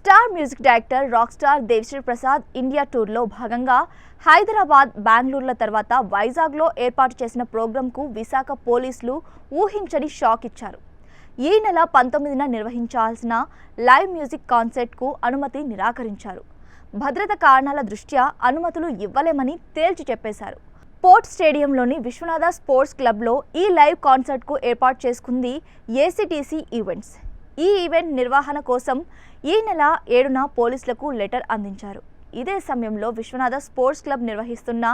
Star music director rock star Devi Sri Prasad India టూర్లో భాగంగా హైదరాబాద్, బెంగళూరుల తర్వాత వైజాగ్లో ఏర్పాటు చేసిన ప్రోగ్రాంకు విశాఖ పోలీసులు ఊహించని షాక్ ఇచ్చారు. ఈ నెల 19న నిర్వహించాల్సిన లైవ్ మ్యూజిక్ కాన్సర్ట్కు అనుమతి నిరాకరించారు. భద్రత కారణాల దృష్ట్యా అనుమతులు ఇవ్వలేమని తేల్చి చెప్పేశారు. పోర్ట్ స్టేడియంలోని విశ్వనాథ స్పోర్ట్స్ క్లబ్లో ఈ లైవ్ కాన్సర్ట్కు ఏర్పాటు చేసుకుంది ఏసీటీసీ ఈవెంట్స్. ఈ ఈవెంట్ నిర్వహణ కోసం ఈ నెల 7న పోలీసులకు లెటర్ అందించారు. ఇదే సమయంలో విశ్వనాథ స్పోర్ట్స్ క్లబ్ నిర్వహిస్తున్న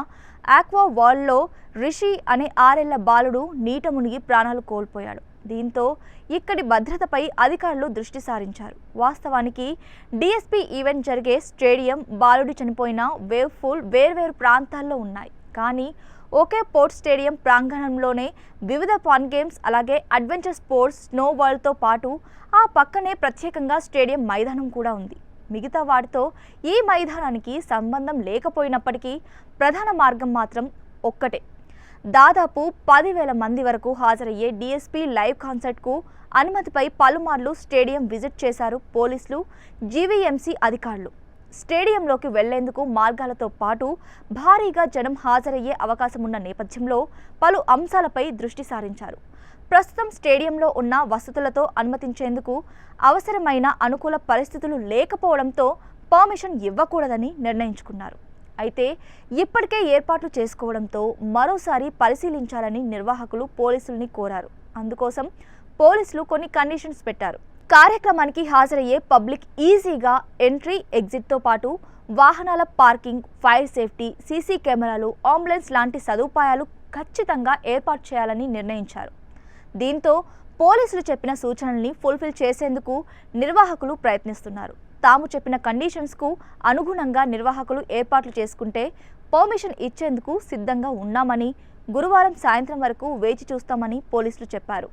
ఆక్వా వాల్లో రిషి అనే 6 ఏళ్ల బాలుడు నీట మునిగి ప్రాణాలు కోల్పోయాడు. దీంతో ఇక్కడి భద్రతపై అధికారులు దృష్టి సారించారు. వాస్తవానికి డీఎస్పీ ఈవెంట్ జరిగే స్టేడియం, బాలుడు చనిపోయిన వేవ్ పూల్ వేర్వేరు ప్రాంతాల్లో ఉన్నాయి. కానీ ఒకే పోర్ట్ స్టేడియం ప్రాంగణంలోనే వివిధ ఫన్ గేమ్స్, అలాగే అడ్వెంచర్ స్పోర్ట్స్, స్నో వరల్డ్తో పాటు ఆ పక్కనే ప్రత్యేకంగా స్టేడియం మైదానం కూడా ఉంది. మిగతా వాటితో ఈ మైదానానికి సంబంధం లేకపోయినప్పటికీ ప్రధాన మార్గం మాత్రం ఒక్కటే. దాదాపు 10,000 మంది వరకు హాజరయ్యే డీఎస్పీ లైవ్ కాన్సర్ట్కు అనుమతిపై పలుమార్లు స్టేడియం విజిట్ చేశారు పోలీసులు, జీవీఎంసీ అధికారులు. స్టేడియంలోకి వెళ్లేందుకు మార్గాలతో పాటు భారీగా జనం హాజరయ్యే అవకాశం ఉన్న నేపథ్యంలో పలు అంశాలపై దృష్టి సారించారు. ప్రస్తుతం స్టేడియంలో ఉన్న వసతులతో అనుమతించేందుకు అవసరమైన అనుకూల పరిస్థితులు లేకపోవడంతో పర్మిషన్ ఇవ్వకూడదని నిర్ణయించుకున్నారు. అయితే ఇప్పటికే ఏర్పాట్లు చేసుకోవడంతో మరోసారి పరిశీలించాలని నిర్వాహకులు పోలీసుల్ని కోరారు. అందుకోసం పోలీసులు కొన్ని కండిషన్స్ పెట్టారు. కార్యక్రమానికి హాజరయ్యే పబ్లిక్ ఈజీగా ఎంట్రీ, ఎగ్జిట్తో పాటు వాహనాల పార్కింగ్, ఫైర్ సేఫ్టీ, సీసీ కెమెరాలు, అంబులెన్స్ లాంటి సదుపాయాలు ఖచ్చితంగా ఏర్పాటు చేయాలని నిర్ణయించారు. దీంతో పోలీసులు చెప్పిన సూచనల్ని ఫుల్ఫిల్ చేసేందుకు నిర్వాహకులు ప్రయత్నిస్తున్నారు. తాము చెప్పిన కండిషన్స్కు అనుగుణంగా నిర్వాహకులు ఏర్పాట్లు చేసుకుంటే పర్మిషన్ ఇచ్చేందుకు సిద్ధంగా ఉన్నామని, గురువారం సాయంత్రం వరకు వేచి చూస్తామని పోలీసులు చెప్పారు.